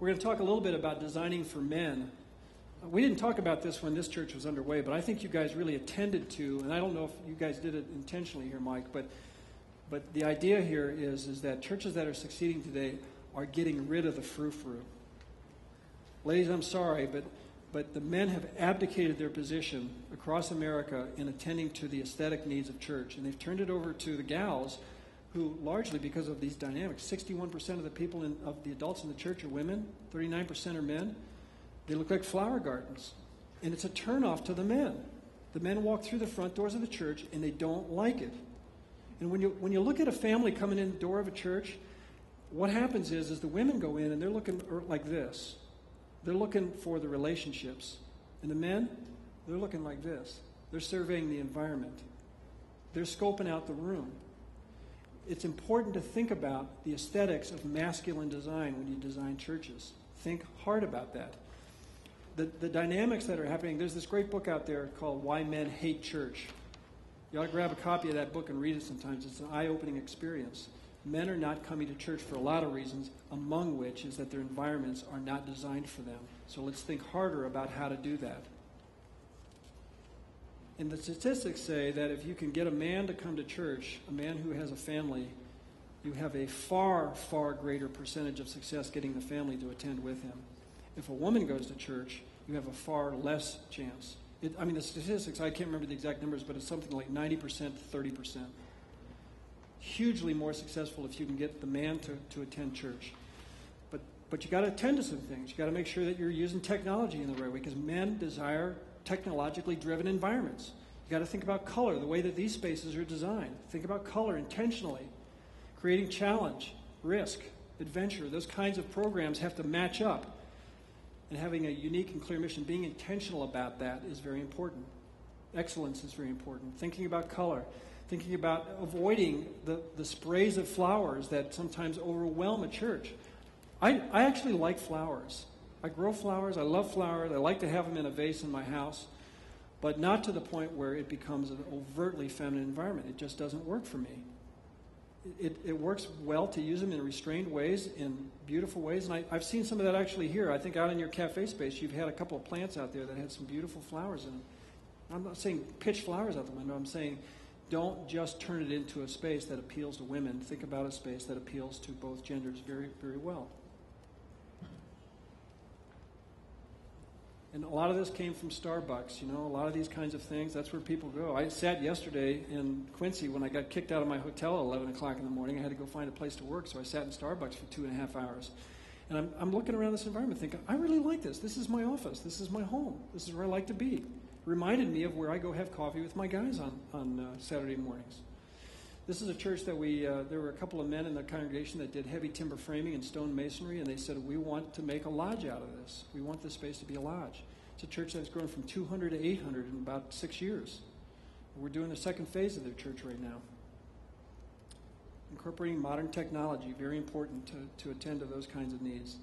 We're going to talk a little bit about designing for men. We didn't talk about this when this church was underway, but I think you guys really attended to, and I don't know if you guys did it intentionally here, Mike, but the idea here is that churches that are succeeding today are getting rid of the frou-frou. Ladies, I'm sorry, but the men have abdicated their position across America in attending to the aesthetic needs of church, and they've turned it over to the gals who, largely because of these dynamics, 61% of the people of the adults in the church are women, 39% are men. They look like flower gardens, and it's a turnoff to the men. The men walk through the front doors of the church, and they don't like it. And when you look at a family coming in the door of a church, what happens is the women go in, and they're looking like this. They're looking for the relationships. And the men, they're looking like this. They're surveying the environment. They're scoping out the room. It's important to think about the aesthetics of masculine design when you design churches. Think hard about that. The dynamics that are happening, there's this great book out there called Why Men Hate Church. You ought to grab a copy of that book and read it sometimes. It's an eye-opening experience. Men are not coming to church for a lot of reasons, among which is that their environments are not designed for them. So let's think harder about how to do that. And the statistics say that if you can get a man to come to church, a man who has a family, you have a far, far greater percentage of success getting the family to attend with him. If a woman goes to church, you have a far less chance. The statistics, I can't remember the exact numbers, but it's something like 90% to 30%. Hugely more successful if you can get the man to attend church. But you got to attend to some things. You got to make sure that you're using technology in the right way, because men desire technologically driven environments. You got to think about color, the way that these spaces are designed. Think about color intentionally. Creating challenge, risk, adventure, those kinds of programs have to match up. And having a unique and clear mission, being intentional about that is very important. Excellence is very important. Thinking about color. Thinking about avoiding the sprays of flowers that sometimes overwhelm a church. I actually like flowers. I grow flowers. I love flowers. I like to have them in a vase in my house, but not to the point where it becomes an overtly feminine environment. It just doesn't work for me. It works well to use them in restrained ways, in beautiful ways, and I've seen some of that actually here. I think out in your cafe space, you've had a couple of plants out there that had some beautiful flowers in them. I'm not saying pitch flowers out the window. I'm saying don't just turn it into a space that appeals to women. Think about a space that appeals to both genders very, very well. And a lot of this came from Starbucks, a lot of these kinds of things. That's where people go. I sat yesterday in Quincy when I got kicked out of my hotel at 11 o'clock in the morning. I had to go find a place to work, so I sat in Starbucks for 2.5 hours. And I'm looking around this environment thinking, I really like this. This is my office. This is my home. This is where I like to be. It reminded me of where I go have coffee with my guys on Saturday mornings. This is a church that there were a couple of men in the congregation that did heavy timber framing and stone masonry, and they said, we want to make a lodge out of this. We want this space to be a lodge. It's a church that's grown from 200 to 800 in about 6 years. We're doing the second phase of their church right now. Incorporating modern technology, very important to attend to those kinds of needs.